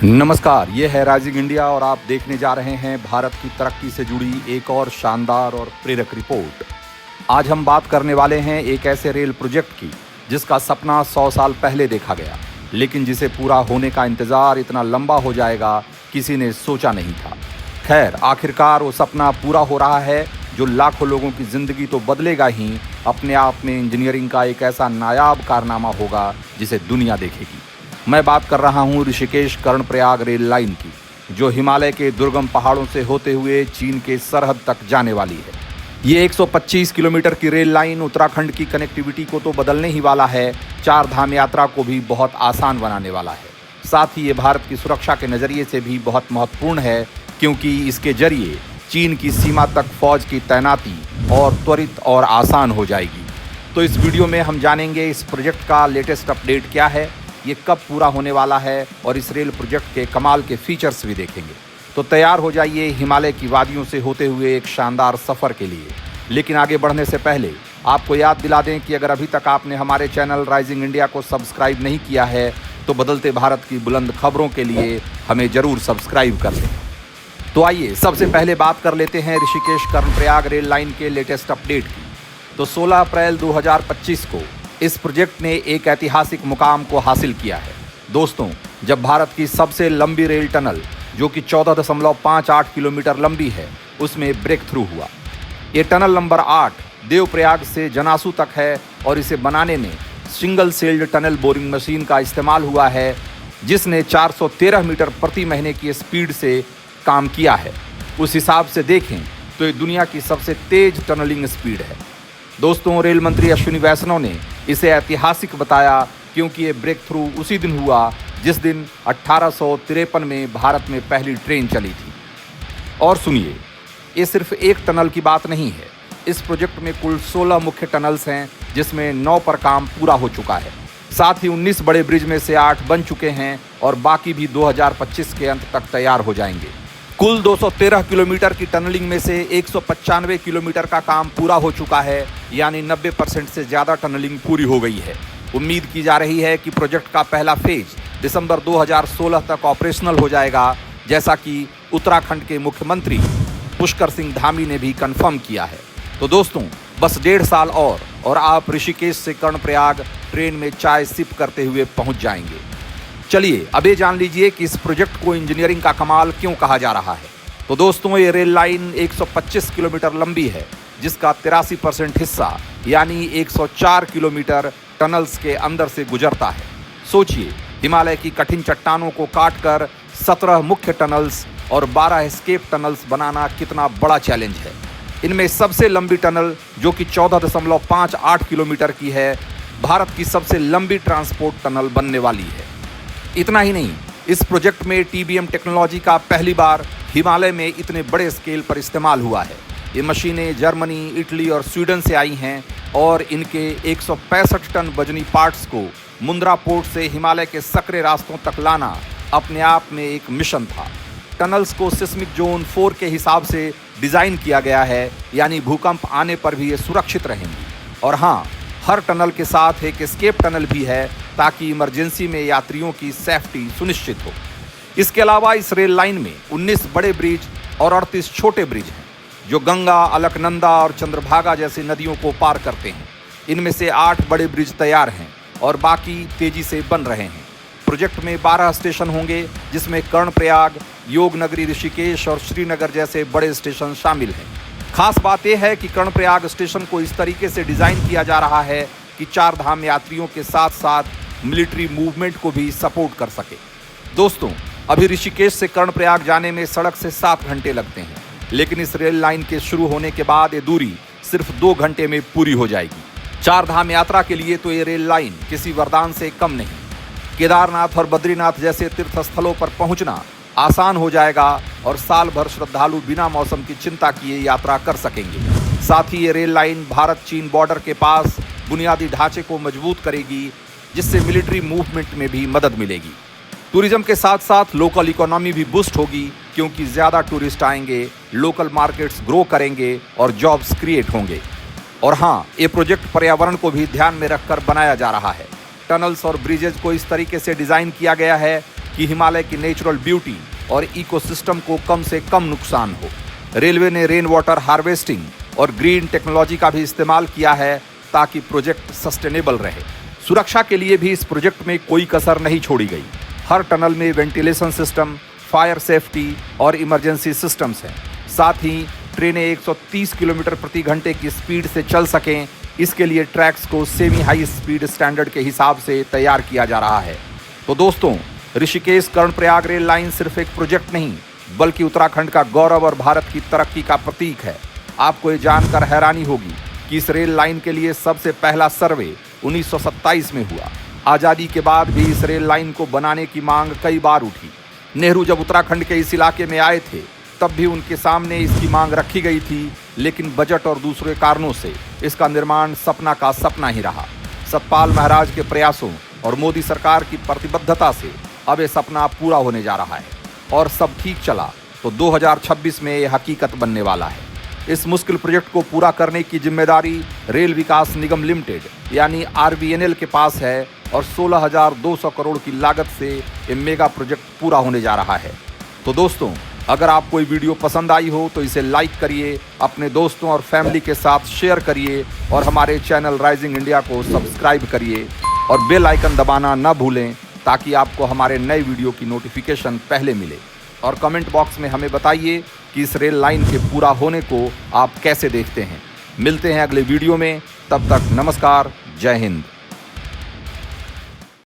नमस्कार, ये है राइजिंग इंडिया और आप देखने जा रहे हैं भारत की तरक्की से जुड़ी एक और शानदार और प्रेरक रिपोर्ट। आज हम बात करने वाले हैं एक ऐसे रेल प्रोजेक्ट की जिसका सपना 100 साल पहले देखा गया, लेकिन जिसे पूरा होने का इंतज़ार इतना लंबा हो जाएगा किसी ने सोचा नहीं था। खैर, आखिरकार वो सपना पूरा हो रहा है जो लाखों लोगों की ज़िंदगी तो बदलेगा ही, अपने आप में इंजीनियरिंग का एक ऐसा नायाब कारनामा होगा जिसे दुनिया देखेगी। मैं बात कर रहा हूँ ऋषिकेश कर्णप्रयाग रेल लाइन की, जो हिमालय के दुर्गम पहाड़ों से होते हुए चीन के सरहद तक जाने वाली है। ये 125 किलोमीटर की रेल लाइन उत्तराखंड की कनेक्टिविटी को तो बदलने ही वाला है, चार धाम यात्रा को भी बहुत आसान बनाने वाला है। साथ ही ये भारत की सुरक्षा के नज़रिए से भी बहुत महत्वपूर्ण है, क्योंकि इसके जरिए चीन की सीमा तक फौज की तैनाती और त्वरित और आसान हो जाएगी। तो इस वीडियो में हम जानेंगे इस प्रोजेक्ट का लेटेस्ट अपडेट क्या है, ये कब पूरा होने वाला है और इस रेल प्रोजेक्ट के कमाल के फीचर्स भी देखेंगे। तो तैयार हो जाइए हिमालय की वादियों से होते हुए एक शानदार सफ़र के लिए। लेकिन आगे बढ़ने से पहले आपको याद दिला दें कि अगर अभी तक आपने हमारे चैनल राइजिंग इंडिया को सब्सक्राइब नहीं किया है तो बदलते भारत की बुलंद खबरों के लिए हमें ज़रूर सब्सक्राइब कर लें। तो आइए सबसे पहले बात कर लेते हैं ऋषिकेश कर्णप्रयाग रेल लाइन के लेटेस्ट अपडेट की। तो 16 अप्रैल 2025 को इस प्रोजेक्ट ने एक ऐतिहासिक मुकाम को हासिल किया है। दोस्तों, जब भारत की सबसे लंबी रेल टनल, जो कि 14.58 किलोमीटर लंबी है, उसमें ब्रेक थ्रू हुआ। ये टनल नंबर 8 देवप्रयाग से जनासू तक है और इसे बनाने में single celled tunnel boring machine का इस्तेमाल हुआ है, जिसने 413 मीटर प्रति महीने की स्पीड से काम किया है। उस हिसाब से देखें तो ये दुनिया की सबसे तेज टनलिंग स्पीड है। दोस्तों, रेल मंत्री अश्विनी वैष्णव ने इसे ऐतिहासिक बताया, क्योंकि ये ब्रेक थ्रू उसी दिन हुआ जिस दिन 1853 में भारत में पहली ट्रेन चली थी। और सुनिए, ये सिर्फ एक टनल की बात नहीं है। इस प्रोजेक्ट में कुल 16 मुख्य टनल्स हैं, जिसमें 9 पर काम पूरा हो चुका है। साथ ही 19 बड़े ब्रिज में से 8 बन चुके हैं और बाकी भी 2025 के अंत तक तैयार हो जाएंगे। कुल 213 किलोमीटर की टनलिंग में से 195 किलोमीटर का काम पूरा हो चुका है, यानी 90% से ज़्यादा टनलिंग पूरी हो गई है। उम्मीद की जा रही है कि प्रोजेक्ट का पहला फेज दिसंबर 2016 तक ऑपरेशनल हो जाएगा, जैसा कि उत्तराखंड के मुख्यमंत्री पुष्कर सिंह धामी ने भी कंफर्म किया है। तो दोस्तों, बस 1.5 साल और आप ऋषिकेश से कर्णप्रयाग ट्रेन में चाय सिप करते हुए पहुँच जाएंगे। चलिए अब ये जान लीजिए कि इस प्रोजेक्ट को इंजीनियरिंग का कमाल क्यों कहा जा रहा है। तो दोस्तों, ये रेल लाइन 125 किलोमीटर लंबी है, जिसका 83% हिस्सा यानी 104 किलोमीटर टनल्स के अंदर से गुजरता है। सोचिए, हिमालय की कठिन चट्टानों को काटकर 17 मुख्य टनल्स और 12 एस्केप टनल्स बनाना कितना बड़ा चैलेंज है। इनमें सबसे लंबी टनल, जो कि 14.58 किलोमीटर की है, भारत की सबसे लंबी ट्रांसपोर्ट टनल बनने वाली है। इतना ही नहीं, इस प्रोजेक्ट में TBM टेक्नोलॉजी का पहली बार हिमालय में इतने बड़े स्केल पर इस्तेमाल हुआ है। ये मशीनें जर्मनी, इटली और स्वीडन से आई हैं और इनके 165 टन वजनी पार्ट्स को मुंद्रा पोर्ट से हिमालय के सकरे रास्तों तक लाना अपने आप में एक मिशन था। टनल्स को सिस्मिक जोन 4 के हिसाब से डिज़ाइन किया गया है, यानी भूकंप आने पर भी ये सुरक्षित रहेंगी। और हाँ, हर टनल के साथ एक एस्केप टनल भी है, ताकि इमरजेंसी में यात्रियों की सेफ्टी सुनिश्चित हो। इसके अलावा इस रेल लाइन में 19 बड़े ब्रिज और 38 छोटे ब्रिज हैं, जो गंगा, अलकनंदा और चंद्रभागा जैसी नदियों को पार करते हैं। इनमें से 8 बड़े ब्रिज तैयार हैं और बाकी तेजी से बन रहे हैं। प्रोजेक्ट में 12 स्टेशन होंगे, जिसमें कर्णप्रयाग, योगनगरी, ऋषिकेश और श्रीनगर जैसे बड़े स्टेशन शामिल हैं। खास बात यह है कि कर्णप्रयाग स्टेशन को इस तरीके से डिज़ाइन किया जा रहा है कि चार धाम यात्रियों के साथ साथ मिलिट्री मूवमेंट को भी सपोर्ट कर सके। दोस्तों, अभी ऋषिकेश से कर्णप्रयाग जाने में सड़क से 7 घंटे लगते हैं, लेकिन इस रेल लाइन के शुरू होने के बाद ये दूरी सिर्फ 2 घंटे में पूरी हो जाएगी। चार धाम यात्रा के लिए तो ये रेल लाइन किसी वरदान से कम नहीं। केदारनाथ और बद्रीनाथ जैसे तीर्थ स्थलों पर पहुंचना आसान हो जाएगा और साल भर श्रद्धालु बिना मौसम की चिंता किए यात्रा कर सकेंगे। साथ ही ये रेल लाइन भारत चीन बॉर्डर के पास बुनियादी ढांचे को मजबूत करेगी, जिससे मिलिट्री मूवमेंट में भी मदद मिलेगी। टूरिज्म के साथ साथ लोकल इकोनॉमी भी बूस्ट होगी, क्योंकि ज़्यादा टूरिस्ट आएंगे, लोकल मार्केट्स ग्रो करेंगे और जॉब्स क्रिएट होंगे। और हाँ, ये प्रोजेक्ट पर्यावरण को भी ध्यान में रखकर बनाया जा रहा है। टनल्स और ब्रिजेज को इस तरीके से डिज़ाइन किया गया है कि हिमालय की नेचुरल ब्यूटी और इकोसिस्टम को कम से कम नुकसान हो। रेलवे ने रेन वाटर हार्वेस्टिंग और ग्रीन टेक्नोलॉजी का भी इस्तेमाल किया है ताकि प्रोजेक्ट सस्टेनेबल रहे। सुरक्षा के लिए भी इस प्रोजेक्ट में कोई कसर नहीं छोड़ी गई। हर टनल में वेंटिलेशन सिस्टम, फायर सेफ्टी और इमरजेंसी सिस्टम्स हैं। साथ ही ट्रेनें 130 किलोमीटर प्रति घंटे की स्पीड से चल सकें, इसके लिए ट्रैक्स को सेमी हाई स्पीड स्टैंडर्ड के हिसाब से तैयार किया जा रहा है। तो दोस्तों, ऋषिकेश कर्णप्रयाग रेल लाइन सिर्फ एक प्रोजेक्ट नहीं बल्कि उत्तराखंड का गौरव और भारत की तरक्की का प्रतीक है। आपको ये जानकर हैरानी होगी कि इस रेल लाइन के लिए सबसे पहला सर्वे 1927 में हुआ। आज़ादी के बाद भी इस रेल लाइन को बनाने की मांग कई बार उठी। नेहरू जब उत्तराखंड के इस इलाके में आए थे तब भी उनके सामने इसकी मांग रखी गई थी, लेकिन बजट और दूसरे कारणों से इसका निर्माण सपना का सपना ही रहा। सतपाल महाराज के प्रयासों और मोदी सरकार की प्रतिबद्धता से अब ये सपना पूरा होने जा रहा है और सब ठीक चला तो 2026 में ये हकीकत बनने वाला है। इस मुश्किल प्रोजेक्ट को पूरा करने की जिम्मेदारी रेल विकास निगम लिमिटेड यानी RVNL के पास है और 16,200 करोड़ की लागत से ये मेगा प्रोजेक्ट पूरा होने जा रहा है। तो दोस्तों, अगर आपको ये वीडियो पसंद आई हो तो इसे लाइक करिए, अपने दोस्तों और फैमिली के साथ शेयर करिए और हमारे चैनल राइजिंग इंडिया को सब्सक्राइब करिए और बेल आइकन दबाना ना भूलें ताकि आपको हमारे नए वीडियो की नोटिफिकेशन पहले मिले। और कमेंट बॉक्स में हमें बताइए कि इस रेल लाइन के पूरा होने को आप कैसे देखते हैं। मिलते हैं अगले वीडियो में, तब तक नमस्कार, जय हिंद।